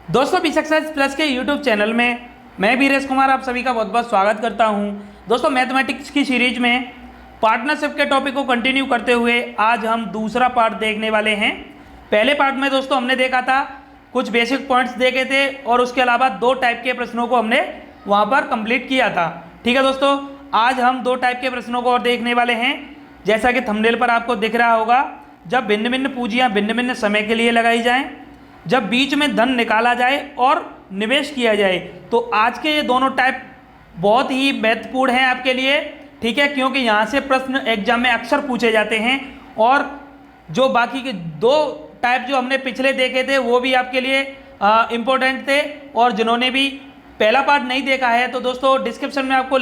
दोस्तों B success plus के YouTube channel में मैं वीरेश कुमार आप सभी का बहुत बहुत स्वागत करता हूं। दोस्तों मैथमेटिक्स की सीरीज में पार्टनरशिप के टॉपिक को कंटिन्यू करते हुए आज हम दूसरा पार्ट देखने वाले हैं। पहले पार्ट में दोस्तों हमने देखा था, कुछ बेसिक पॉइंट्स देखे थे और उसके अलावा दो टाइप के प्रश्नों को हमने वहाँ पर कंप्लीट किया था। ठीक है दोस्तों, आज हम दो टाइप के प्रश्नों को और देखने वाले हैं। जैसा कि थंबनेल पर आपको दिख रहा होगा, जब भिन्न भिन्न पूंजियाँ भिन्न भिन्न समय के लिए लगाई जाएं, जब बीच में धन निकाला जाए और निवेश किया जाए। तो आज के ये दोनों टाइप बहुत ही महत्वपूर्ण हैं आपके लिए। ठीक है, क्योंकि यहाँ से प्रश्न एग्जाम में अक्सर पूछे जाते हैं और जो बाकी के दो टाइप जो हमने पिछले देखे थे वो भी आपके लिए इम्पोर्टेंट थे। और जिन्होंने भी पहला पार्ट नहीं देखा है तो दोस्तों डिस्क्रिप्शन में आपको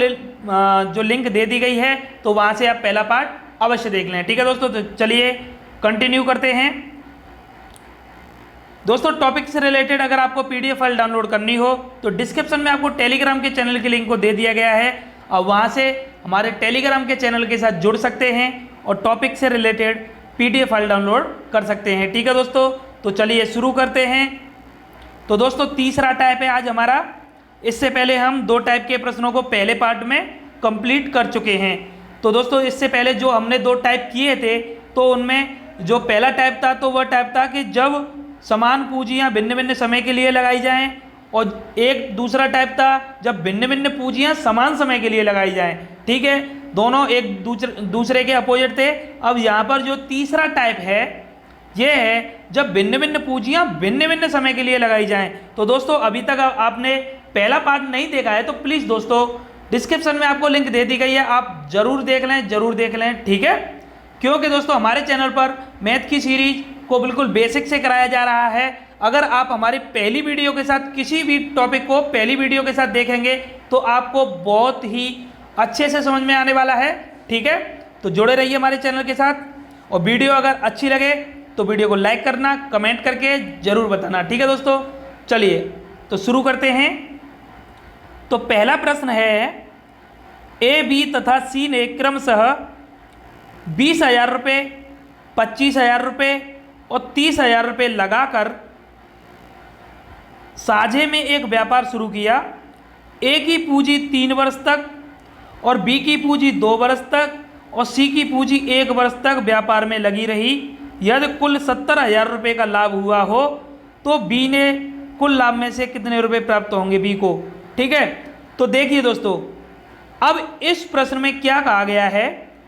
जो लिंक दे दी गई है तो वहाँ से आप पहला पार्ट अवश्य देख लें। ठीक है दोस्तों, तो चलिए कंटिन्यू करते हैं। दोस्तों टॉपिक से रिलेटेड अगर आपको पीडीएफ फाइल डाउनलोड करनी हो तो डिस्क्रिप्शन में आपको टेलीग्राम के चैनल की लिंक को दे दिया गया है और वहाँ से हमारे टेलीग्राम के चैनल के साथ जुड़ सकते हैं और टॉपिक से रिलेटेड पीडीएफ फाइल डाउनलोड कर सकते हैं। ठीक है दोस्तों, तो चलिए शुरू करते हैं। तो दोस्तों तीसरा टाइप है आज हमारा। इससे पहले हम दो टाइप के प्रश्नों को पहले पार्ट में कंप्लीट कर चुके हैं। तो दोस्तों इससे पहले जो हमने दो टाइप किए थे तो उनमें जो पहला टाइप था तो वह टाइप था कि जब समान पूंजियां भिन्न भिन्न समय के लिए लगाई जाएं, और एक दूसरा टाइप था जब भिन्न भिन्न पूंजियां समान समय के लिए लगाई जाएं। ठीक है, दोनों एक दूसरे के अपोजिट थे। अब यहाँ पर जो तीसरा टाइप है ये है जब भिन्न भिन्न पूंजियां भिन्न भिन्न समय के लिए लगाई जाएं। तो दोस्तों अभी तक आपने पहला पार्ट नहीं देखा है तो प्लीज़ दोस्तों डिस्क्रिप्शन में आपको लिंक दे दी गई है, आप जरूर देख लें, जरूर देख लें। ठीक है, क्योंकि दोस्तों हमारे चैनल पर मैथ की सीरीज को बिल्कुल बेसिक से कराया जा रहा है। अगर आप हमारी पहली वीडियो के साथ किसी भी टॉपिक को पहली वीडियो के साथ देखेंगे तो आपको बहुत ही अच्छे से समझ में आने वाला है। ठीक है, तो जुड़े रहिए हमारे चैनल के साथ और वीडियो अगर अच्छी लगे तो वीडियो को लाइक करना, कमेंट करके ज़रूर बताना। ठीक है दोस्तों, चलिए तो शुरू करते हैं। तो पहला प्रश्न है, ए बी तथा सी ने क्रमशः 20,000 रुपये, 25,000 रुपये और 30,000 रुपये लगाकर साझे में एक व्यापार शुरू किया। ए की पूंजी 3 वर्ष तक और बी की पूंजी 2 वर्ष तक और सी की पूंजी 1 वर्ष तक व्यापार में लगी रही। यदि कुल 70,000 रुपये का लाभ हुआ हो तो बी ने कुल लाभ में से कितने रुपये प्राप्त होंगे बी को। ठीक है, तो देखिए दोस्तों अब इस प्रश्न में क्या कहा गया है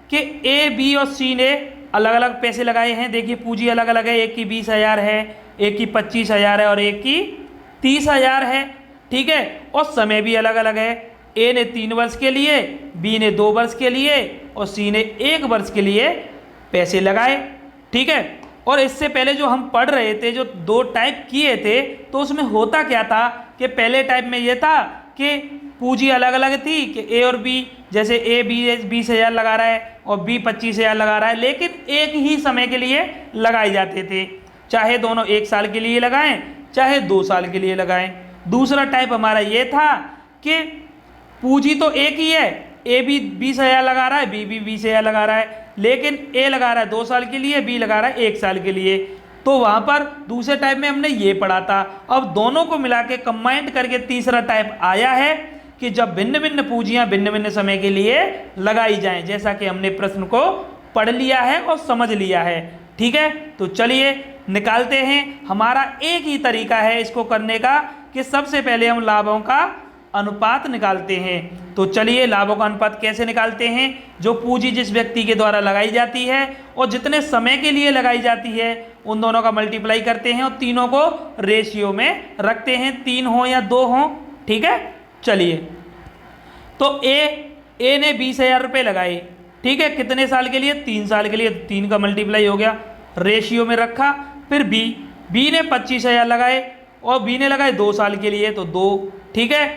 कि ए बी और सी ने अलग अलग पैसे लगाए हैं। देखिए पूंजी अलग अलग है, एक की 20,000 है, एक की 25,000 है और एक की 30,000 है। ठीक है, और समय भी अलग अलग है। ए ने 3 वर्ष के लिए, बी ने 2 वर्ष के लिए और सी ने 1 वर्ष के लिए पैसे लगाए। ठीक है, और इससे पहले जो हम पढ़ रहे थे, जो दो टाइप किए थे, तो उसमें होता क्या था कि पहले टाइप में ये था कि पूंजी अलग अलग थी कि ए और बी, जैसे ए 20,000 लगा रहा है और बी 25,000 लगा रहा है, लेकिन एक ही समय के लिए लगाए जाते थे। चाहे दोनों 1 साल के लिए लगाएं चाहे 2 साल के लिए लगाएं। दूसरा टाइप हमारा ये था कि पूंजी तो एक ही है, ए भी 20,000 लगा रहा है, बी भी 20,000 लगा रहा है, लेकिन ए लगा रहा है 2 साल के लिए, बी लगा रहा है 1 साल के लिए। तो वहाँ पर दूसरे टाइप में हमने ये पढ़ा था। अब दोनों को मिला के कंबाइंड करके तीसरा टाइप आया है कि जब भिन्न भिन्न पूंजियां भिन्न भिन्न समय के लिए लगाई जाएं, जैसा कि हमने प्रश्न को पढ़ लिया है और समझ लिया है। ठीक है, तो चलिए निकालते हैं। हमारा एक ही तरीका है इसको करने का कि सबसे पहले हम लाभों का अनुपात निकालते हैं। तो चलिए लाभों का अनुपात कैसे निकालते हैं। जो पूंजी जिस व्यक्ति के द्वारा लगाई जाती है और जितने समय के लिए लगाई जाती है उन दोनों का मल्टीप्लाई करते हैं और तीनों को रेशियो में रखते हैं, 3 हो या 2 हो। ठीक है, चलिए तो ए ने 20,000 रुपये लगाए। ठीक है, कितने साल के लिए, 3 साल के लिए, 3 का मल्टीप्लाई हो गया, रेशियो में रखा। फिर बी ने 25,000 लगाए और बी ने लगाए 2 साल के लिए तो 2। ठीक है,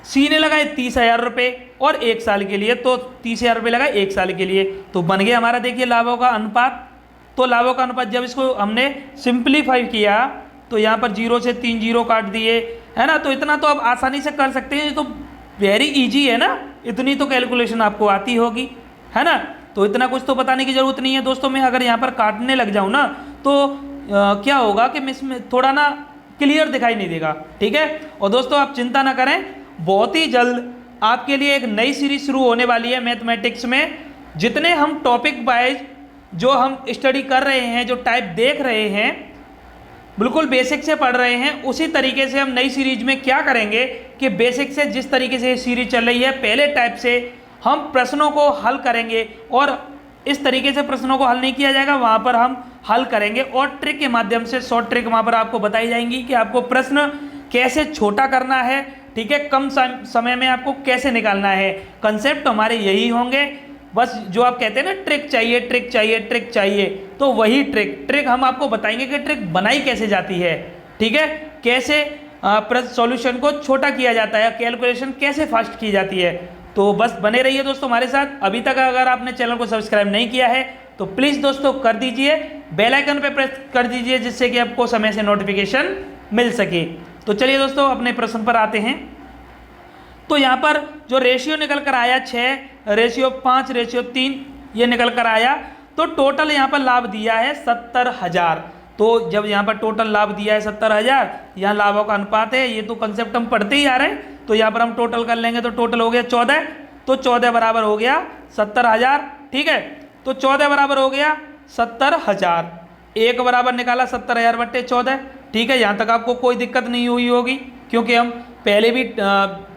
सी ने लगाए 30,000 रुपये और 1 साल के लिए तो 30,000 रुपये लगाए 1 साल के लिए। तो बन गया हमारा देखिए लाभों का अनुपात। तो लाभों का अनुपात जब इसको हमने सिंप्लीफाई किया तो यहाँ पर 0 से 3 जीरो काट दिए, है ना। तो इतना तो आप आसानी से कर सकते हैं, ये तो वेरी इजी है ना, इतनी तो कैलकुलेशन आपको आती होगी, है ना। तो इतना कुछ तो बताने की ज़रूरत नहीं है दोस्तों। मैं अगर यहाँ पर काटने लग जाऊँ ना तो क्या होगा कि इसमें थोड़ा ना क्लियर दिखाई नहीं देगा। ठीक है, और दोस्तों आप चिंता ना करें, बहुत ही जल्द आपके लिए एक नई सीरीज शुरू होने वाली है मैथमेटिक्स में। जितने हम टॉपिक वाइज जो हम स्टडी कर रहे हैं, जो टाइप देख रहे हैं, बिल्कुल बेसिक से पढ़ रहे हैं, उसी तरीके से हम नई सीरीज में क्या करेंगे कि बेसिक से जिस तरीके से ये सीरीज चल रही है पहले टाइप से हम प्रश्नों को हल करेंगे, और इस तरीके से प्रश्नों को हल नहीं किया जाएगा, वहाँ पर हम हल करेंगे और ट्रिक के माध्यम से, शॉर्ट ट्रिक वहाँ पर आपको बताई जाएंगी कि आपको प्रश्न कैसे छोटा करना है। ठीक है, कम समय में आपको कैसे निकालना है। कंसेप्ट हमारे यही होंगे, बस जो आप कहते हैं ना ट्रिक चाहिए ट्रिक चाहिए ट्रिक चाहिए, तो वही ट्रिक हम आपको बताएंगे कि ट्रिक बनाई कैसे जाती है। ठीक है, कैसे सॉल्यूशन को छोटा किया जाता है, कैलकुलेशन कैसे फास्ट की जाती है। तो बस बने रहिए दोस्तों हमारे साथ। अभी तक अगर आपने चैनल को सब्सक्राइब नहीं किया है तो प्लीज़ दोस्तों कर दीजिए, बेल आइकन पे प्रेस कर दीजिए, जिससे कि आपको समय से नोटिफिकेशन मिल सके। तो चलिए दोस्तों अपने प्रश्न पर आते हैं। तो यहाँ पर जो रेशियो निकल कर आया 6:5:3 ये निकल कर आया, तो टोटल यहाँ पर लाभ दिया है 70,000। तो जब यहाँ पर टोटल लाभ दिया है 70,000, यहाँ लाभों का अनुपात है, ये तो कंसेप्ट हम पढ़ते ही आ रहे हैं, तो यहाँ पर हम टोटल कर लेंगे तो टोटल हो गया 14, तो 14 बराबर हो गया 70,000। ठीक है, तो 14 बराबर हो गया 70,000, एक बराबर निकाला 70,000/14। ठीक है, यहाँ तक आपको कोई दिक्कत नहीं हुई होगी, क्योंकि हम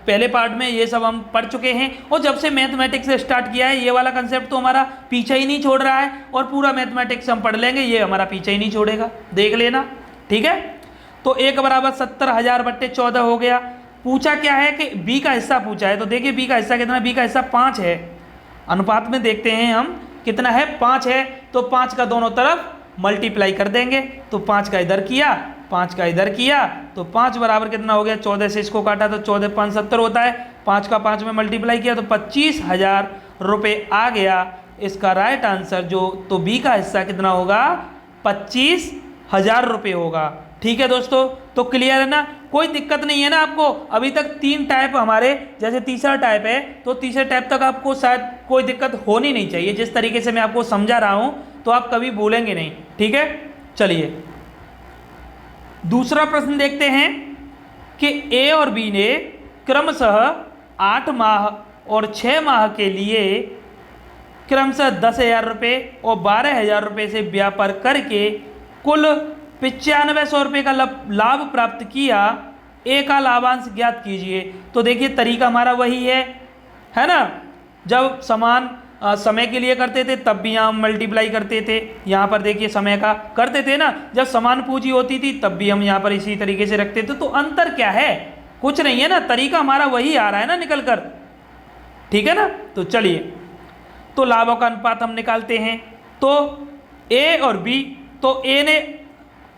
पहले पार्ट में ये सब हम पढ़ चुके हैं, और जब से मैथमेटिक्स से स्टार्ट किया है ये वाला कंसेप्ट तो हमारा पीछे ही नहीं छोड़ रहा है, और पूरा मैथमेटिक्स हम पढ़ लेंगे, ये हमारा पीछे ही नहीं छोड़ेगा, देख लेना। ठीक है, तो एक बराबर 70,000/14 हो गया। पूछा क्या है कि बी का हिस्सा पूछा है, तो देखिए बी का हिस्सा कितना, बी का हिस्सा 5 है। अनुपात में देखते हैं हम कितना है, 5 है, तो 5 का दोनों तरफ मल्टीप्लाई कर देंगे, तो 5 का इधर किया, 5 का इधर किया, तो 5 बराबर कितना हो गया, 14 से इसको काटा तो 14 5 70 होता है, 5 का 5 में मल्टीप्लाई किया तो 25,000 रुपये आ गया इसका राइट आंसर। जो तो बी का हिस्सा कितना होगा, 25,000 रुपये होगा। ठीक है दोस्तों, तो क्लियर है ना, कोई दिक्कत नहीं है ना आपको। अभी तक 3 टाइप हमारे, जैसे तीसरा टाइप है तो तीसरे टाइप तक आपको शायद कोई दिक्कत होनी नहीं चाहिए। जिस तरीके से मैं आपको समझा रहा हूँ तो आप कभी भूलेंगे नहीं। ठीक है, चलिए दूसरा प्रश्न देखते हैं कि ए और बी ने क्रमशः 8 माह और 6 माह के लिए क्रमशः 10,000 रुपये और 12,000 रुपये से व्यापार करके कुल 9500 रुपये का लाभ प्राप्त किया। ए का लाभांश ज्ञात कीजिए। तो देखिए तरीका हमारा वही है ना, जब समान समय के लिए करते थे तब भी हम मल्टीप्लाई करते थे, यहाँ पर देखिए समय का करते थे ना, जब समान पूंजी होती थी तब भी हम यहाँ पर इसी तरीके से रखते थे। तो अंतर क्या है, कुछ नहीं है ना, तरीका हमारा वही आ रहा है ना निकल कर। ठीक है ना, तो चलिए तो लाभों का अनुपात हम निकालते हैं। तो ए और बी, तो ए ने,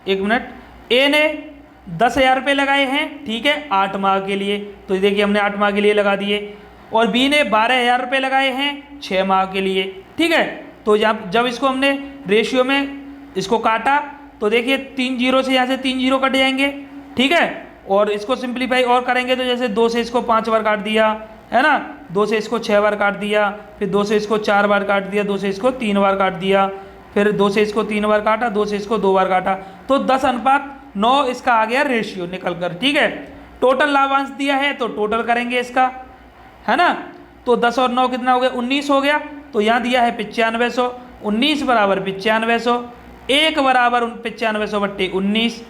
एक मिनट, ए ने 10,000 रुपये लगाए हैं, ठीक है, 8 माह के लिए, तो देखिए हमने 8 माह के लिए लगा दिए, और बी ने 12,000 रुपये लगाए हैं 6 माह के लिए। ठीक है, तो जब इसको हमने रेशियो में इसको काटा तो देखिए 3 जीरो से यहाँ से 3 जीरो कट जाएंगे। ठीक है, और इसको सिंप्लीफाई और करेंगे तो जैसे 2 से इसको 5 बार काट दिया है ना, 2 से इसको 6 बार काट दिया, फिर 2 से इसको 4 बार काट दिया, 2 से इसको 3 बार काट दिया, फिर 2 से इसको 3 बार काटा, 2 से इसको 2 बार काटा, तो 10:9 इसका आ गया रेशियो निकल कर। ठीक है, टोटल लाभांश दिया है तो टोटल करेंगे इसका, है ना, तो 10 और 9 कितना हो गया, 19 हो गया। तो यहाँ दिया है 9500, 19 बराबर 9500, 1 बराबर 9500/19।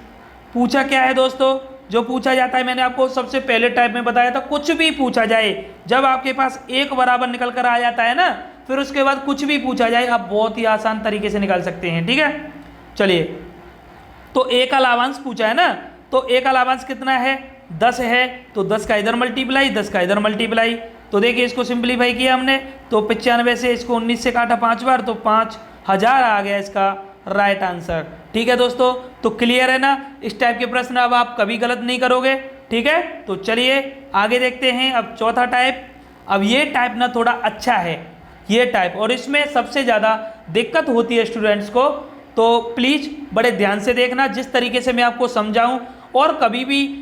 पूछा क्या है दोस्तों, जो पूछा जाता है मैंने आपको सबसे पहले टाइप में बताया था, कुछ भी पूछा जाए, जब आपके पास 1 बराबर निकल कर आ जाता है ना, फिर उसके बाद कुछ भी पूछा जाए आप बहुत ही आसान तरीके से निकाल सकते हैं। ठीक है, चलिए तो ए का लाभांश पूछा है ना, तो ए का लाभांश कितना है, 10 है, तो 10 का इधर मल्टीप्लाई, 10 का इधर मल्टीप्लाई, तो देखिए इसको सिंप्लीफाई किया हमने, तो 95 से इसको 19 से काटा 5 बार, तो 5,000 आ गया इसका राइट आंसर। ठीक है दोस्तों, तो क्लियर है ना, इस टाइप के प्रश्न अब आप कभी गलत नहीं करोगे। ठीक है, तो चलिए आगे देखते हैं अब चौथा टाइप। अब ये टाइप ना थोड़ा अच्छा है ये टाइप, और इसमें सबसे ज़्यादा दिक्कत होती है स्टूडेंट्स को, तो प्लीज़ बड़े ध्यान से देखना जिस तरीके से मैं आपको समझाऊं। और कभी भी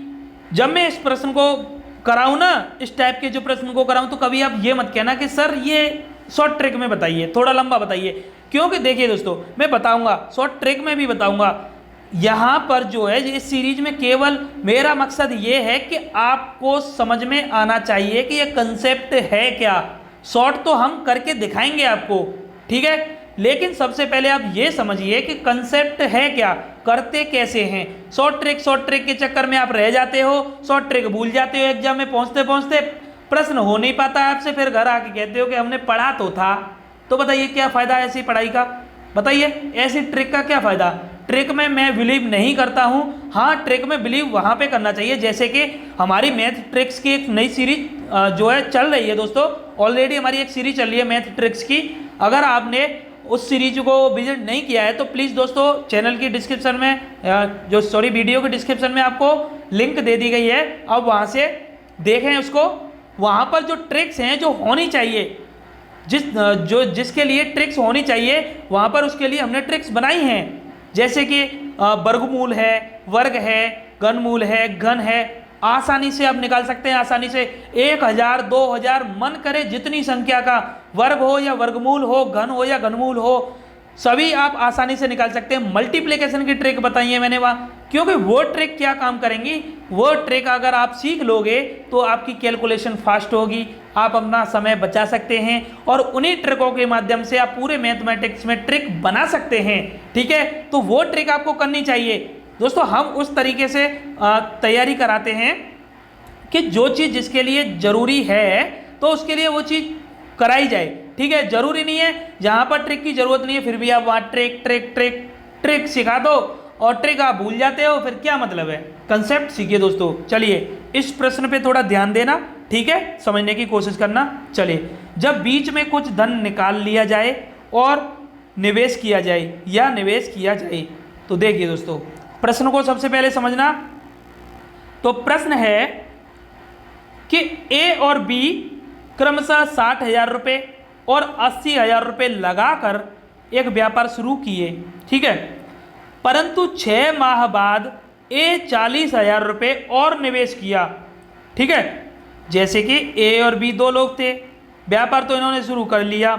जब मैं इस प्रश्न को कराऊं ना, इस टाइप के जो प्रश्न को कराऊं, तो कभी आप ये मत कहना कि सर ये शॉर्ट ट्रिक में बताइए, थोड़ा लंबा बताइए, क्योंकि देखिए दोस्तों मैं बताऊंगा, शॉर्ट ट्रिक में भी बताऊंगा, यहाँ पर जो है इस सीरीज में केवल मेरा मकसद ये है कि आपको समझ में आना चाहिए कि ये कंसेप्ट है क्या। शॉर्ट तो हम करके दिखाएंगे आपको, ठीक है, लेकिन सबसे पहले आप ये समझिए कि कंसेप्ट है क्या, करते कैसे हैं। शॉर्ट ट्रिक के चक्कर में आप रह जाते हो, शॉर्ट ट्रिक भूल जाते हो, एग्जाम में पहुंचते पहुंचते प्रश्न हो नहीं पाता आपसे, फिर घर आके कहते हो कि हमने पढ़ा तो था। तो बताइए क्या फ़ायदा ऐसी पढ़ाई का, बताइए ऐसी ट्रिक का क्या फ़ायदा। ट्रिक में मैं बिलीव नहीं करता हूँ। हाँ, ट्रिक में बिलीव वहाँ पे करना चाहिए जैसे कि हमारी मैथ ट्रिक्स की एक नई सीरीज जो है चल रही है दोस्तों, ऑलरेडी हमारी एक सीरीज चल रही है मैथ ट्रिक्स की। अगर आपने उस सीरीज को विजिट नहीं किया है तो प्लीज़ दोस्तों चैनल की डिस्क्रिप्शन में वीडियो के डिस्क्रिप्शन में आपको लिंक दे दी गई है, अब वहाँ से देखें उसको। वहाँ पर जो ट्रिक्स हैं जो होनी चाहिए, जिसके लिए ट्रिक्स होनी चाहिए वहाँ पर उसके लिए हमने ट्रिक्स बनाई हैं, जैसे कि वर्गमूल है, वर्ग है, घनमूल है, घन है, आसानी से आप निकाल सकते हैं। आसानी से 1000 2000 मन करे जितनी संख्या का वर्ग हो या वर्गमूल हो, घन हो या घनमूल हो, सभी आप आसानी से निकाल सकते हैं। मल्टीप्लिकेशन की ट्रिक बताई है मैंने वहाँ, क्योंकि वो ट्रिक क्या काम करेंगी, वो ट्रिक अगर आप सीख लोगे तो आपकी कैलकुलेशन फास्ट होगी, आप अपना समय बचा सकते हैं और उन्हीं ट्रिकों के माध्यम से आप पूरे मैथमेटिक्स में ट्रिक बना सकते हैं, ठीक है। तो वो ट्रिक आपको करनी चाहिए दोस्तों। हम उस तरीके से तैयारी कराते हैं कि जो चीज़ जिसके लिए ज़रूरी है तो उसके लिए वो चीज़ कराई जाए, ठीक है। ज़रूरी नहीं है जहाँ पर ट्रिक की ज़रूरत नहीं है फिर भी आप वहाँ ट्रिक सिखा दो और ट्रिक आप भूल जाते हो, फिर क्या मतलब है। कंसेप्ट सीखिए दोस्तों। चलिए इस प्रश्न पे थोड़ा ध्यान देना, ठीक है, समझने की कोशिश करना। चलिए, जब बीच में कुछ धन निकाल लिया जाए और निवेश किया जाए या निवेश किया जाए, तो देखिए दोस्तों प्रश्न को सबसे पहले समझना। तो प्रश्न है कि ए और बी क्रमशः 60,000 रुपये और 80,000 रुपये लगाकर एक व्यापार शुरू किए, ठीक है, परंतु 6 माह बाद ए 40,000 रुपये और निवेश किया, ठीक है। जैसे कि ए और बी दो लोग थे, व्यापार तो इन्होंने शुरू कर लिया,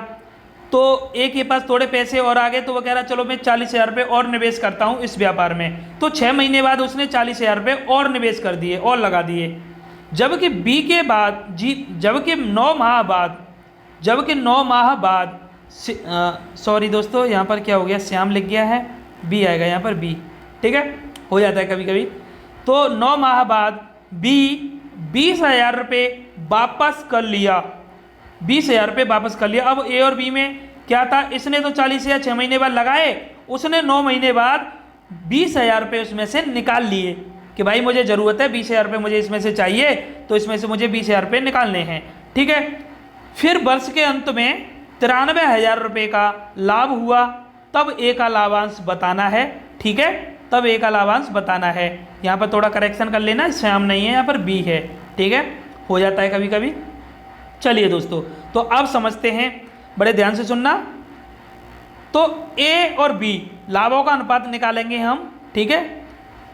तो ए के पास थोड़े पैसे और आ गए तो वो कह रहा चलो मैं 40,000 रुपये और निवेश करता हूँ इस व्यापार में। तो 6 महीने बाद उसने 40,000 रुपये और निवेश कर दिए और लगा दिए। जबकि बी के बाद जबकि 9 माह बाद सॉरी दोस्तों यहाँ पर क्या हो गया, श्याम लिख गया है, बी आएगा यहाँ पर बी, ठीक है, हो जाता है कभी कभी। तो 9 माह बाद बी 20,000 रुपये वापस कर लिया, 20,000 रुपये वापस कर लिया। अब ए और बी में क्या था, इसने तो 40,000 6 महीने बाद लगाए, उसने 9 महीने बाद 20,000 रुपये उसमें से निकाल लिए कि भाई मुझे ज़रूरत है 20,000 रुपये मुझे इसमें से चाहिए, तो इसमें से मुझे 20,000 रुपये निकालने हैं, ठीक है। फिर वर्ष के अंत में 93,000 रुपये का लाभ हुआ, तब ए का लाभांश बताना है, ठीक है, तब ए का लाभांश बताना है। यहाँ पर थोड़ा करेक्शन कर लेना, श्याम नहीं है यहाँ पर बी है, ठीक है, हो जाता है कभी कभी। चलिए दोस्तों, तो अब समझते हैं, बड़े ध्यान से सुनना। तो ए और बी लाभों का अनुपात निकालेंगे हम, ठीक है।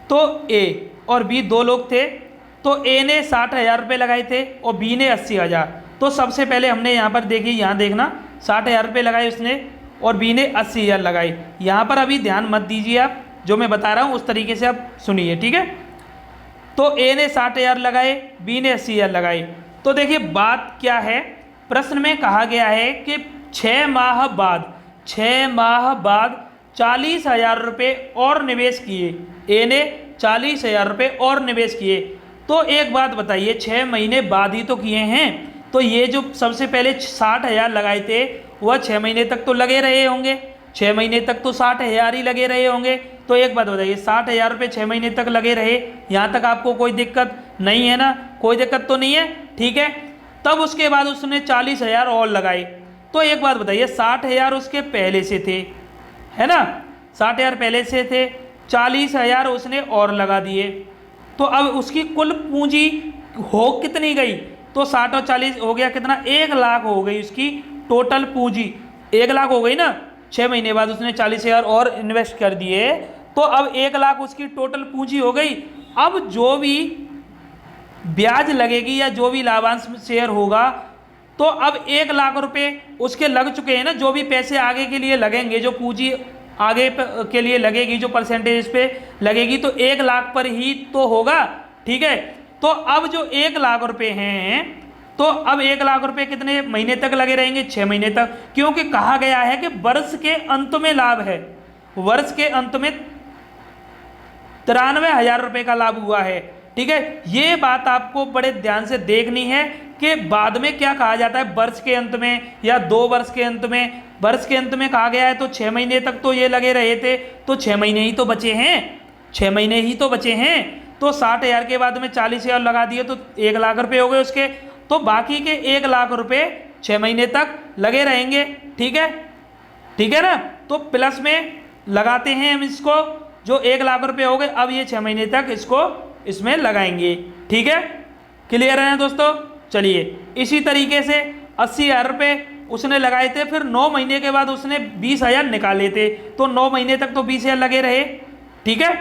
तो ए और बी दो लोग थे, तो ए ने 60,000 रुपये लगाए थे और बी ने 80,000। तो सबसे पहले हमने यहाँ पर देखिए, यहाँ देखना 60,000 रुपये लगाए उसने और बी ने 80,000 लगाए। यहाँ पर अभी ध्यान मत दीजिए आप, जो मैं बता रहा हूँ उस तरीके से आप सुनिए, ठीक है। तो ए ने 60,000 लगाए, बी ने 80,000 लगाए। तो देखिए बात क्या है, प्रश्न में कहा गया है कि 6 माह बाद 40,000 रुपये और निवेश किए, ए ने 40,000 रुपये और निवेश किए। तो एक बात बताइए, 6 महीने बाद ही तो किए हैं, तो ये जो सबसे पहले 60,000 लगाए थे वह 6 महीने तक तो लगे रहे होंगे, 6 महीने तक तो 60,000 ही लगे रहे होंगे। तो एक बात बताइए, 60,000 रुपये 6 महीने तक लगे रहे, यहाँ तक आपको कोई दिक्कत नहीं है ना, कोई दिक्कत तो नहीं है, ठीक है। तब उसके बाद उसने 40,000 और लगाए। तो एक बात बताइए, 60,000 उसके पहले से थे, है ना, 60,000 पहले से थे, 40,000 उसने और लगा दिए, तो अब उसकी कुल पूंजी हो कितनी गई, तो 60 और 40 हो गया कितना, 1 लाख हो गई उसकी टोटल पूंजी, 1 लाख हो गई ना। 6 महीने बाद उसने 40,000 और इन्वेस्ट कर दिए, तो अब 1 लाख उसकी टोटल पूंजी हो गई। अब जो भी ब्याज लगेगी या जो भी लाभांश शेयर होगा, तो अब 1 लाख रुपए उसके लग चुके हैं ना, जो भी पैसे आगे के लिए लगेंगे, जो पूंजी आगे के लिए लगेगी, जो परसेंटेज पे लगेगी, तो 1 लाख पर ही तो होगा। ठीक है, तो अब जो 1 लाख रुपए हैं, तो अब 1 लाख रुपए कितने महीने तक लगे रहेंगे? 6 महीने तक, क्योंकि कहा गया है कि वर्ष के अंत में लाभ है, वर्ष के अंत में 93,000 रुपए का लाभ हुआ है। ठीक है, ये बात आपको बड़े ध्यान से देखनी है कि बाद में क्या कहा जाता है, वर्ष के अंत में या 2 वर्ष के अंत में। वर्ष के अंत में कहा गया है तो 6 महीने तक तो ये लगे रहे थे, तो 6 महीने ही तो बचे हैं, 6 महीने ही तो बचे हैं। तो 60,000 के बाद में 40,000 लगा दिए तो 1 लाख रुपए हो गए उसके, तो बाकी के 1 लाख रुपए 6 महीने तक लगे रहेंगे। ठीक है, ठीक है ना, तो प्लस में लगाते हैं हम इसको, जो 1 लाख रुपए हो गए, अब ये 6 महीने तक इसको इसमें लगाएंगे। ठीक है, क्लियर है दोस्तों? चलिए, इसी तरीके से 80,000 रुपये उसने लगाए थे, फिर 9 महीने के बाद उसने 20,000 निकाले थे, तो 9 महीने तक तो 20,000 लगे रहे। ठीक है,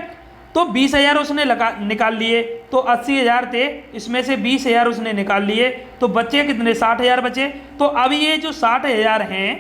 तो 20,000 उसने निकाल लिए, तो 80,000 थे, इसमें से 20,000 उसने निकाल लिए, तो बचे कितने? 60,000 बचे। तो अब ये जो 60,000 हैं,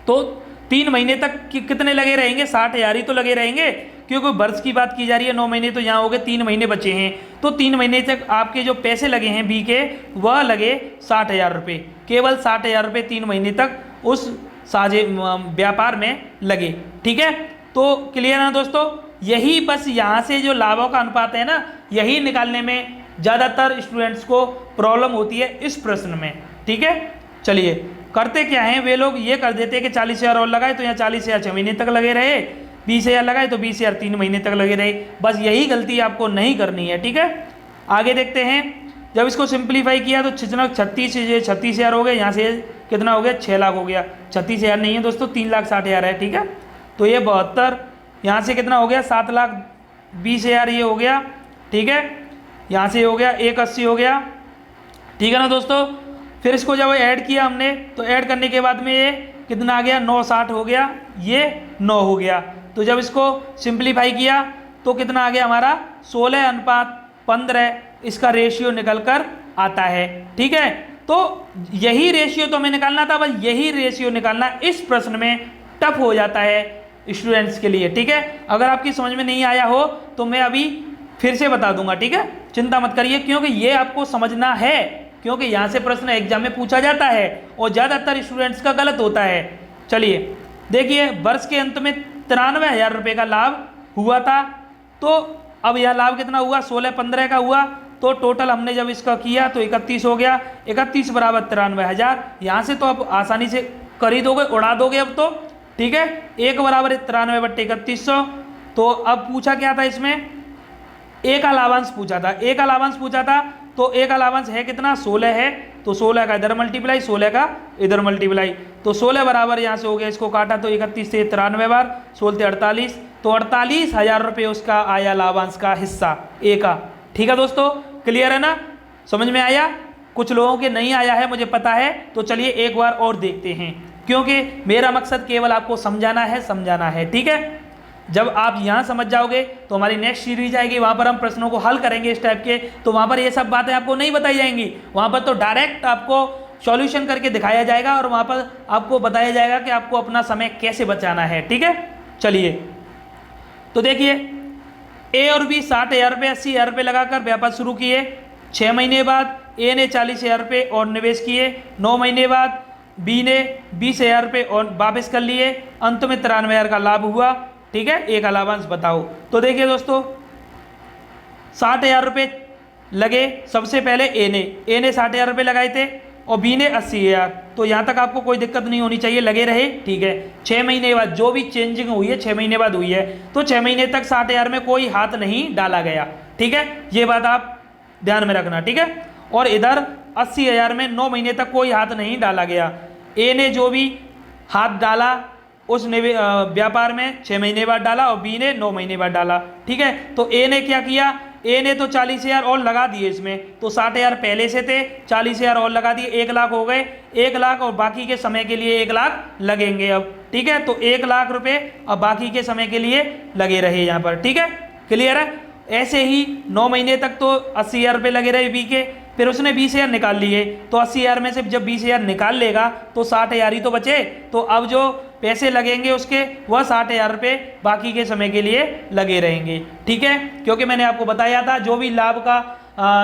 तो 3 महीने तक कितने लगे रहेंगे? 60,000 ही तो लगे रहेंगे, क्योंकि वर्ष की बात की जा रही है। 9 महीने तो यहाँ हो गए, 3 महीने बचे हैं, तो 3 महीने तक आपके जो पैसे लगे हैं बी के, वह लगे 60,000 रुपये, केवल 60,000 रुपये 3 महीने तक उस साझे व्यापार में लगे। ठीक है, तो क्लियर है दोस्तों? यही बस यहाँ से जो लाभों का अनुपात है ना, यही निकालने में ज़्यादातर स्टूडेंट्स को प्रॉब्लम होती है इस प्रश्न में। ठीक है, चलिए करते क्या है, वे लोग ये कर देते हैं कि 40,000 और लगाए तो यहाँ 40,000 6 महीने तक लगे रहे, 20,000 लगाए तो 20,000 3 महीने तक लगे रहे। बस यही गलती आपको नहीं करनी है। ठीक है, आगे देखते हैं। जब इसको सिंप्लीफाई किया तो 36,000 हो गए, यहाँ से कितना हो गया? 6 लाख हो गया। 36,000 नहीं है दोस्तों, 3,60,000 है। ठीक है, तो ये 72, यहाँ से कितना हो गया? 7,20,000 ये हो गया। ठीक है, यहाँ से हो गया 180 हो गया। ठीक है ना दोस्तों? फिर इसको जब ऐड किया हमने, तो ऐड करने के बाद में ये कितना आ गया? 960 हो गया, ये 9 हो गया। तो जब इसको सिंप्लीफाई किया तो कितना आ गया हमारा? 16:15 इसका रेशियो निकल कर आता है। ठीक है, तो यही रेशियो तो हमें निकालना था, बस यही रेशियो निकालना इस प्रश्न में टफ हो जाता है स्टूडेंट्स के लिए। ठीक है, अगर आपकी समझ में नहीं आया हो तो मैं अभी फिर से बता दूंगा। ठीक है, चिंता मत करिए, क्योंकि ये आपको समझना है, क्योंकि यहाँ से प्रश्न एग्जाम में पूछा जाता है और ज़्यादातर स्टूडेंट्स का गलत होता है। चलिए देखिए, वर्ष के अंत में 93,000 रुपये का लाभ हुआ था, तो अब यह लाभ कितना हुआ? 16:15 का हुआ, तो टोटल हमने जब इसका किया तो 31 हो गया। 31 बराबर 93,000, यहाँ से तो अब आसानी से कर ही दोगे, उड़ा दोगे अब तो। ठीक है, 1 बराबर 93/3100। तो अब पूछा क्या था इसमें? एक अलावांस पूछा था, एक अलावांस पूछा था, तो एक अलावांस है कितना? 16 है, तो 16 का इधर मल्टीप्लाई, 16 का इधर मल्टीप्लाई, तो 16 बराबर यहाँ से हो गया, इसको काटा तो 31 से 93 बार, 16 से 48, तो 48,000 रुपये उसका आया लाभांश का हिस्सा ए का। ठीक है दोस्तों, क्लियर है ना? समझ में आया? कुछ लोगों के नहीं आया है मुझे पता है, तो चलिए एक बार और देखते हैं, क्योंकि मेरा मकसद केवल आपको समझाना है, समझाना है। ठीक है, जब आप यहाँ समझ जाओगे तो हमारी नेक्स्ट सीरीज आएगी, वहाँ पर हम प्रश्नों को हल करेंगे इस टाइप के, तो वहाँ पर ये सब बातें आपको नहीं बताई जाएंगी। वहाँ पर तो डायरेक्ट आपको सॉल्यूशन करके दिखाया जाएगा और वहाँ पर आपको बताया जाएगा कि आपको अपना समय कैसे बचाना है। ठीक है, चलिए तो देखिए, ए और बी 60,000 रुपये 80,000 रुपये लगाकर व्यापार शुरू किए। 6 महीने बाद ए ने 40,000 रुपये और निवेश किए। 9 महीने बाद बी ने 20,000 रुपये और वापस कर लिए। अंत में 93,000 का लाभ हुआ। ठीक है, एक अलावांस बताओ। तो देखिए दोस्तों, 60,000 रुपये लगे सबसे पहले ए ने 60,000 रुपये लगाए थे और बी ने 80,000, तो यहाँ तक आपको कोई दिक्कत नहीं होनी चाहिए, लगे रहे। ठीक है, 6 महीने बाद जो भी चेंजिंग हुई है 6 महीने बाद हुई है, तो 6 महीने तक 60,000 में कोई हाथ नहीं डाला गया। ठीक है, ये बात आप ध्यान में रखना। ठीक है, और इधर 80,000 में 9 महीने तक कोई हाथ नहीं डाला गया। ए ने जो भी हाथ डाला उस व्यापार में 6 महीने बाद डाला और बी ने 9 महीने बाद डाला। ठीक है, तो ए ने क्या किया? ए ने तो 40,000 और लगा दिए इसमें, तो 60,000 पहले से थे, 40,000 और लगा दिए, 1 लाख हो गए। 1 लाख और बाकी के समय के लिए 1 लाख लगेंगे अब। ठीक है, तो 1 लाख रुपए अब बाकी के समय के लिए लगे रहे यहाँ पर। ठीक है, क्लियर है? ऐसे ही 9 महीने तक तो 80,000 रुपये लगे रहे बी के, फिर उसने 20,000 निकाल लिए, तो 80,000 में से जब 20,000 निकाल लेगा तो 60,000 ही तो बचे। तो अब जो पैसे लगेंगे उसके वह 60,000 रुपये बाकी के समय के लिए लगे रहेंगे। ठीक है, क्योंकि मैंने आपको बताया था जो भी लाभ का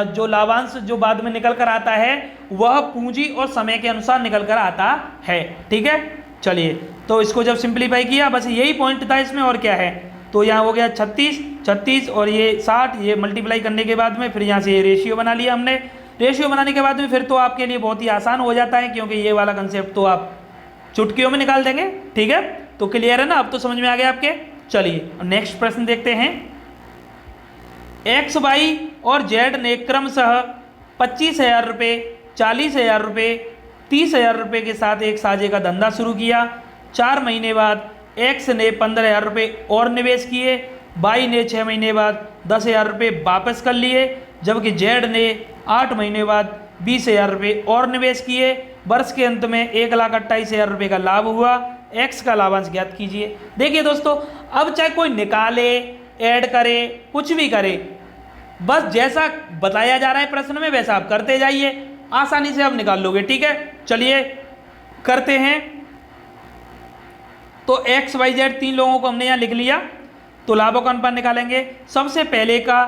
जो लाभांश जो बाद में निकल कर आता है वह पूंजी और समय के अनुसार निकल कर आता है। ठीक है, चलिए तो इसको जब सिंप्लीफाई किया बस यही पॉइंट था इसमें, और क्या है, तो यहाँ हो गया 36 और ये 60, ये मल्टीप्लाई करने के बाद में फिर यहाँ से रेशियो बना लिया हमने। रेशियो बनाने के बाद में फिर तो आपके लिए बहुत ही आसान हो जाता है, क्योंकि ये वाला कंसेप्ट तो आप चुटकियों में निकाल देंगे। ठीक है, तो क्लियर है ना, अब तो समझ में आ गया आपके। चलिए नेक्स्ट प्रश्न देखते हैं। एक्स, वाई और जेड ने क्रमशः 25,000 रुपये, 40,000 रुपये, 30,000 रुपये के साथ एक साझे का धंधा शुरू किया। 4 महीने बाद एक्स ने 15,000 रुपये और निवेश किए, वाई ने 6 महीने बाद 10,000 रुपये वापस कर लिए, जबकि जेड ने 8 महीने बाद 20,000 रुपये और निवेश किए। वर्ष के अंत में 1,28,000 रुपये का लाभ हुआ। एक्स का लाभांश ज्ञात कीजिए। देखिए दोस्तों, अब चाहे कोई निकाले, ऐड करे, कुछ भी करे, बस जैसा बताया जा रहा है प्रश्न में वैसा आप करते जाइए, आसानी से आप निकाल लोगे। ठीक है, चलिए करते हैं। तो एक्स, वाई, जेड 3 लोगों को हमने यहाँ लिख लिया, तो लाभों का अनुपात निकालेंगे। सबसे पहले का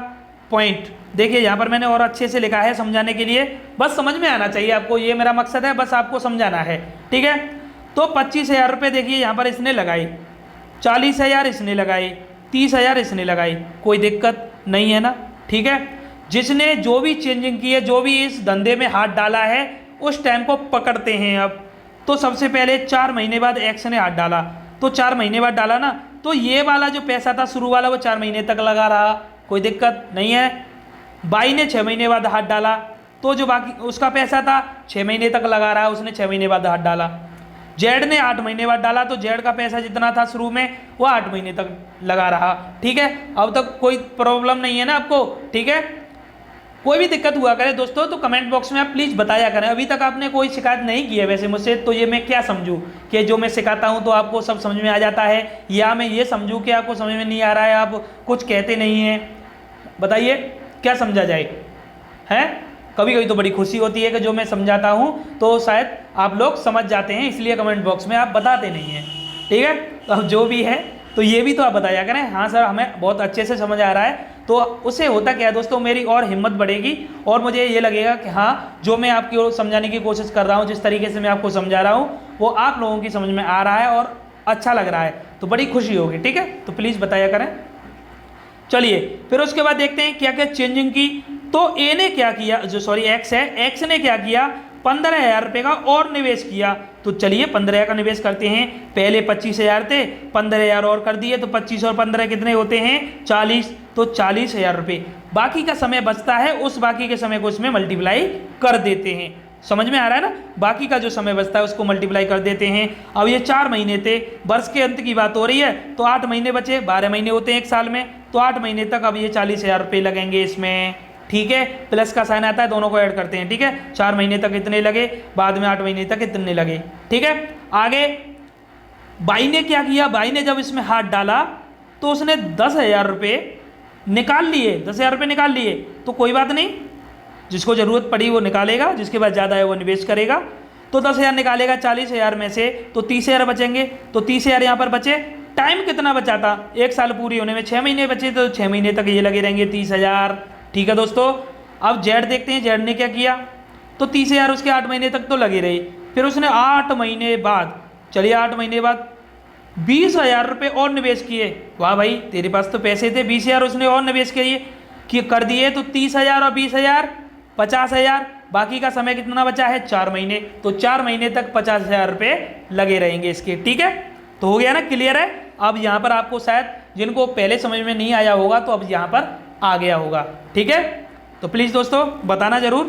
पॉइंट देखिए, यहाँ पर मैंने और अच्छे से लिखा है समझाने के लिए, बस समझ में आना चाहिए आपको, ये मेरा मकसद है, बस आपको समझाना है। ठीक है, तो 25,000 रुपये देखिए यहाँ पर इसने लगाई, 40,000 इसने लगाई, 30,000 इसने लगाई, कोई दिक्कत नहीं है ना। ठीक है, जिसने जो भी चेंजिंग की है, जो भी इस धंधे में हाथ डाला है, उस टाइम को पकड़ते हैं। अब तो सबसे पहले 4 महीने बाद एक्स ने हाथ डाला, तो 4 महीने बाद डाला ना, तो ये वाला जो पैसा था शुरू वाला वो 4 महीने तक लगा रहा, कोई दिक्कत नहीं है। बाई ने 6 महीने बाद हाथ डाला, तो जो बाकी उसका पैसा था 6 महीने तक लगा रहा, उसने 6 महीने बाद हाथ डाला। जेड ने 8 महीने बाद डाला, तो जेड का पैसा जितना था शुरू में वो 8 महीने तक लगा रहा। ठीक है, अब तक कोई प्रॉब्लम नहीं है ना आपको। ठीक है, कोई भी दिक्कत हुआ करे दोस्तों तो कमेंट बॉक्स में आप प्लीज़ बताया करें। अभी तक आपने कोई शिकायत नहीं की है वैसे मुझसे, तो ये मैं क्या समझूं कि जो मैं सिखाता हूं तो आपको सब समझ में आ जाता है, या मैं ये समझूं कि आपको समझ में नहीं आ रहा है, आप कुछ कहते नहीं हैं। बताइए क्या समझा जाए, हैं? कभी कभी तो बड़ी खुशी होती है कि जो मैं समझाता हूँ तो शायद आप लोग समझ जाते हैं, इसलिए कमेंट बॉक्स में आप बताते नहीं हैं। ठीक है, तो अब जो भी है तो ये भी तो आप बताया करें, हाँ सर हमें बहुत अच्छे से समझ आ रहा है, तो उससे होता क्या है दोस्तों, मेरी और हिम्मत बढ़ेगी और मुझे ये लगेगा कि हाँ जो मैं आपकी ओर समझाने की कोशिश कर रहा हूँ, जिस तरीके से मैं आपको समझा रहा हूँ वो आप लोगों की समझ में आ रहा है और अच्छा लग रहा है, तो बड़ी खुशी होगी। ठीक है, तो प्लीज़ बताया करें। चलिए फिर उसके बाद देखते हैं क्या क्या चेंजिंग की। तो ए ने क्या किया, जो सॉरी एक्स है, एक्स ने क्या किया, 15,000 रुपये का और निवेश किया। तो चलिए 15,000 का निवेश करते हैं। पहले 25,000 थे, 15,000 और कर दिए, तो 25 और 15 कितने होते हैं, 40, तो 40,000 रुपये। बाकी का समय बचता है, उस बाकी के समय को इसमें मल्टीप्लाई कर देते हैं। समझ में आ रहा है ना, बाकी का जो समय बचता है उसको मल्टीप्लाई कर देते हैं। अब ये 4 महीने थे, वर्ष के अंत की बात हो रही है, तो 8 महीने बचे, 12 महीने होते हैं एक साल में, तो 8 महीने तक अब ये 40,000 रुपये लगेंगे इसमें। ठीक है, प्लस का साइन आता है, दोनों को ऐड करते हैं। ठीक है, 4 महीने तक इतने लगे, बाद में 8 महीने तक इतने लगे। ठीक है, आगे बाई ने क्या किया, बाई ने जब इसमें हाथ डाला तो उसने 10,000 रुपये निकाल लिए, 10,000 रुपये निकाल लिए, तो कोई बात नहीं, जिसको ज़रूरत पड़ी वो निकालेगा, जिसके पास ज़्यादा है वो निवेश करेगा। तो 10,000 निकालेगा 40,000 में से, तो 30,000 बचेंगे, तो 30,000 यहाँ पर बचे। टाइम कितना बचा था, 1 साल पूरी होने में 6 महीने बचे, तो 6 महीने तक ये लगे रहेंगे 30,000। ठीक है दोस्तों, अब जेड देखते हैं, जेड ने क्या किया, तो 30,000 उसके 8 महीने तक तो लगे रही। फिर उसने 8 महीने बाद, चलिए 8 महीने बाद 20,000 रुपये और निवेश किए। वाह भाई, तेरे पास तो पैसे थे, 20,000 उसने और निवेश किए कर दिए, तो 30,000 और 20,000 50,000। बाकी का समय कितना बचा है, 4 महीने, तो 4 महीने तक 50,000 रुपये लगे रहेंगे इसके। ठीक है, तो हो गया ना, क्लियर है। अब यहाँ पर आपको शायद जिनको पहले समझ में नहीं आया होगा तो अब यहाँ पर आ गया होगा। ठीक है, तो प्लीज़ दोस्तों बताना ज़रूर।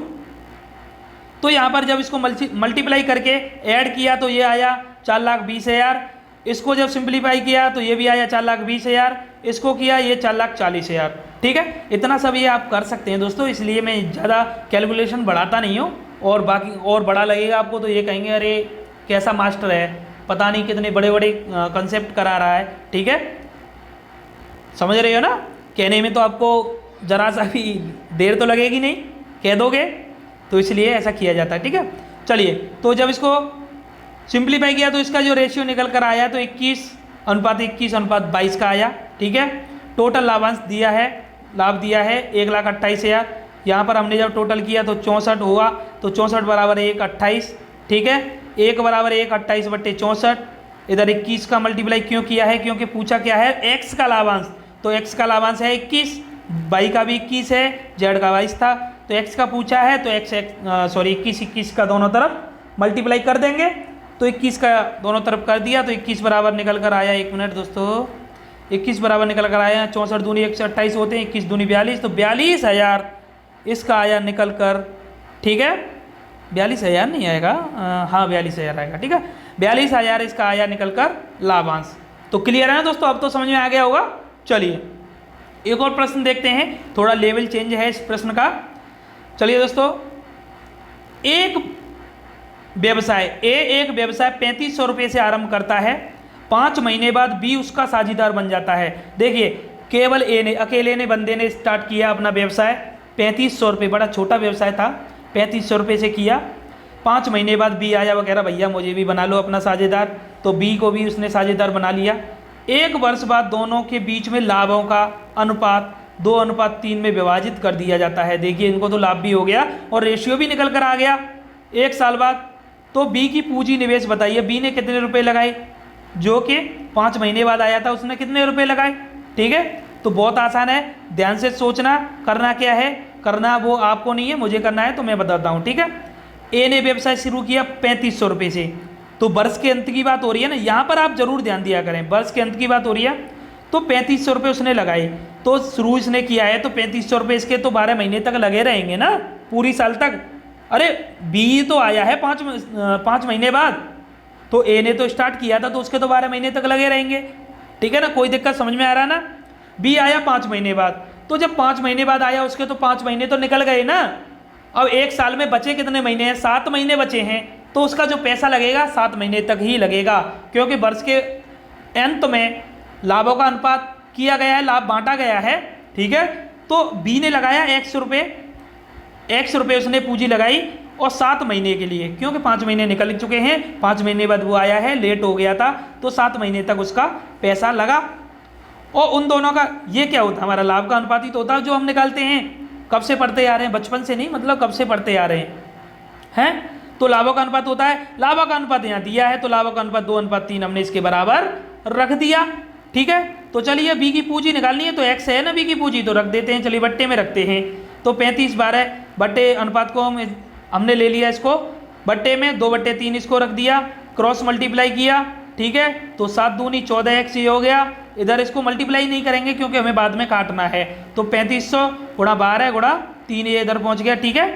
तो यहाँ पर जब इसको मल्टीप्लाई करके ऐड किया तो ये आया 4,20,000, इसको जब सिंप्लीफाई किया तो ये भी आया 4,20,000, इसको किया ये 4,40,000। ठीक है, इतना सब ये आप कर सकते हैं दोस्तों, इसलिए मैं ज़्यादा कैलकुलेशन बढ़ाता नहीं हूँ, और बाकी और बड़ा लगेगा आपको तो ये कहेंगे अरे कैसा मास्टर है, पता नहीं कितने बड़े बड़े कंसेप्ट करा रहा है। ठीक है, समझ रहे हो ना, कहने में तो आपको ज़रा सा भी देर तो लगेगी नहीं, कह दोगे, तो इसलिए ऐसा किया जाता है। ठीक है, चलिए तो जब इसको सिंप्लीफाई किया तो इसका जो रेशियो निकल कर आया तो 21:21:22 का आया। ठीक है, टोटल लाभांश दिया है, लाभ दिया है 1,28,000। यहाँ पर हमने जब टोटल किया तो 64 हुआ, तो 64 बराबर 1,28। ठीक है, 1 बराबर 1,28/64। इधर 21 का मल्टीप्लाई क्यों किया है, क्योंकि पूछा क्या है, एक्स का लाभांश, तो एक्स का लाभांश है 21, वाई का भी 21 है, जेड का 22 था, तो एक्स का पूछा है तो एक्स 21 का दोनों तरफ मल्टीप्लाई कर देंगे, तो 21 का दोनों तरफ कर दिया तो 21 बराबर निकल कर आया, 1 मिनट दोस्तों, 21 बराबर निकल कर आया, 64 दूनी 128 होते हैं, 21 दूनी 42, तो 42,000 इसका आया निकल कर। ठीक है, 42,000 नहीं आएगा, हाँ 42,000 आएगा। ठीक है, 42,000 इसका आया निकल कर लाभांश। तो क्लियर है ना दोस्तों, अब तो समझ में आ गया होगा। चलिए एक और प्रश्न देखते हैं, थोड़ा लेवल चेंज है इस प्रश्न का। चलिए दोस्तों, एक व्यवसाय एक व्यवसाय 3,500 रुपये से आरंभ करता है, 5 महीने बाद बी उसका साझेदार बन जाता है। देखिए केवल अकेले ने बंदे ने स्टार्ट किया अपना व्यवसाय, 3,500 रुपये, बड़ा छोटा व्यवसाय था, 3,500 रुपये से किया। 5 महीने बाद बी आया वगैरह, भैया मुझे भी बना लो अपना साझेदार, तो बी को भी उसने साझेदार बना लिया। 1 वर्ष बाद दोनों के बीच में लाभों का अनुपात 2:3 में विभाजित कर दिया जाता है। देखिए इनको तो लाभ भी हो गया और रेशियो भी निकल कर आ गया। 1 साल बाद तो बी की पूंजी निवेश बताइए, बी ने कितने रुपए लगाए, जो कि 5 महीने बाद आया था, उसने कितने रुपए लगाए। ठीक है, तो बहुत आसान है, ध्यान से सोचना, करना क्या है, करना वो आपको नहीं है, मुझे करना है, तो मैं बताता हूँ। ठीक है, ए ने व्यवसाय शुरू किया 3,500 रुपये से, तो वर्ष के अंत की बात हो रही है ना, यहाँ पर आप जरूर ध्यान दिया करें, वर्ष के अंत की बात हो रही है, तो 3,500 रुपये उसने लगाए, तो शुरू इसने किया है तो 3,500 रुपये इसके तो 12 महीने तक लगे रहेंगे ना, पूरी साल तक। अरे बी तो आया है 5 महीने बाद, तो ए ने तो स्टार्ट किया था तो उसके तो 12 महीने तक लगे रहेंगे। ठीक है ना, कोई दिक्कत समझ में आ रहा ना। बी आया 5 महीने बाद, तो जब 5 महीने बाद आया उसके तो 5 महीने तो निकल गए ना। अब 1 साल में बचे कितने महीने हैं, 7 महीने बचे हैं, तो उसका जो पैसा लगेगा 7 महीने तक ही लगेगा, क्योंकि वर्ष के अंत में लाभों का अनुपात किया गया है, लाभ बांटा गया है। ठीक है, तो बी ने लगाया 100 रुपये उसने पूंजी लगाई, और 7 महीने के लिए, क्योंकि 5 महीने निकल चुके हैं, 5 महीने बाद वो आया है, लेट हो गया था, तो 7 महीने तक उसका पैसा लगा। और उन दोनों का ये क्या होता है, हमारा लाभ का अनुपात ही तो होता है जो हम निकालते हैं, कब से पढ़ते आ रहे हैं, बचपन से नहीं, मतलब कब से पढ़ते आ रहे हैं, तो लाभों का अनुपात होता है। लाभों का अनुपात यहाँ दिया है, तो लाभों का अनुपात 2:3 हमने इसके बराबर रख दिया। ठीक है, तो चलिए बी की पूंजी निकालनी है, तो एक्स है ना बी की पूंजी, तो रख देते हैं, चलिए बट्टे में रखते हैं, तो 35/12 बट्टे अनुपात को हमने ले लिया, इसको बट्टे में 2/3 इसको रख दिया, क्रॉस मल्टीप्लाई किया। ठीक है, तो 7 दूनी 14x ये हो गया। इधर इसको मल्टीप्लाई नहीं करेंगे क्योंकि हमें बाद में काटना है, तो 3500 गुणा 12 गुणा 3 ये इधर पहुंच गया। ठीक है,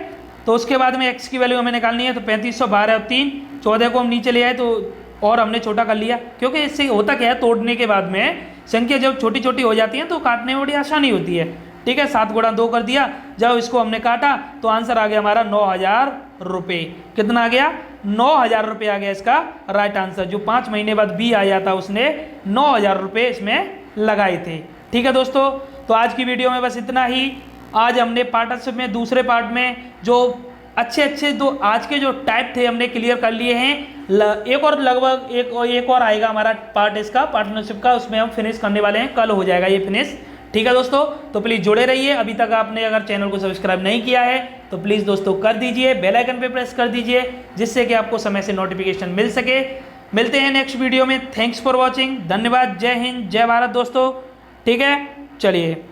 तो उसके बाद में x की वैल्यू हमें निकालनी है, तो 3500 12 और 3 14 को हम नीचे ले आए, तो और हमने छोटा कर लिया, क्योंकि इससे होता क्या है, तोड़ने के बाद में संख्या जब छोटी छोटी हो जाती है तो काटने में बड़ी आसानी होती है। ठीक है, 7 गुणा 2 कर दिया, जब इसको हमने काटा तो आंसर आ गया हमारा 9,000 रुपये। कितना आ गया, 9,000 रुपये आ गया इसका राइट आंसर। जो 5 महीने बाद बी आया था उसने 9,000 रुपये इसमें लगाए थे। ठीक है दोस्तों, तो आज की वीडियो में बस इतना ही। आज हमने पार्टनरशिप में दूसरे पार्ट में जो अच्छे दो आज के जो टाइप थे हमने क्लियर कर लिए हैं। एक और लगभग एक और आएगा हमारा पार्ट इसका पार्टनरशिप का, उसमें हम फिनिश करने वाले हैं, कल हो जाएगा ये फिनिश। ठीक है दोस्तों, तो प्लीज़ जुड़े रहिए। अभी तक आपने अगर चैनल को सब्सक्राइब नहीं किया है तो प्लीज़ दोस्तों कर दीजिए, बेल आइकन पे प्रेस कर दीजिए, जिससे कि आपको समय से नोटिफिकेशन मिल सके। मिलते हैं नेक्स्ट वीडियो में। थैंक्स फॉर वॉचिंग, धन्यवाद, जय हिंद, जय भारत दोस्तों। ठीक है, चलिए।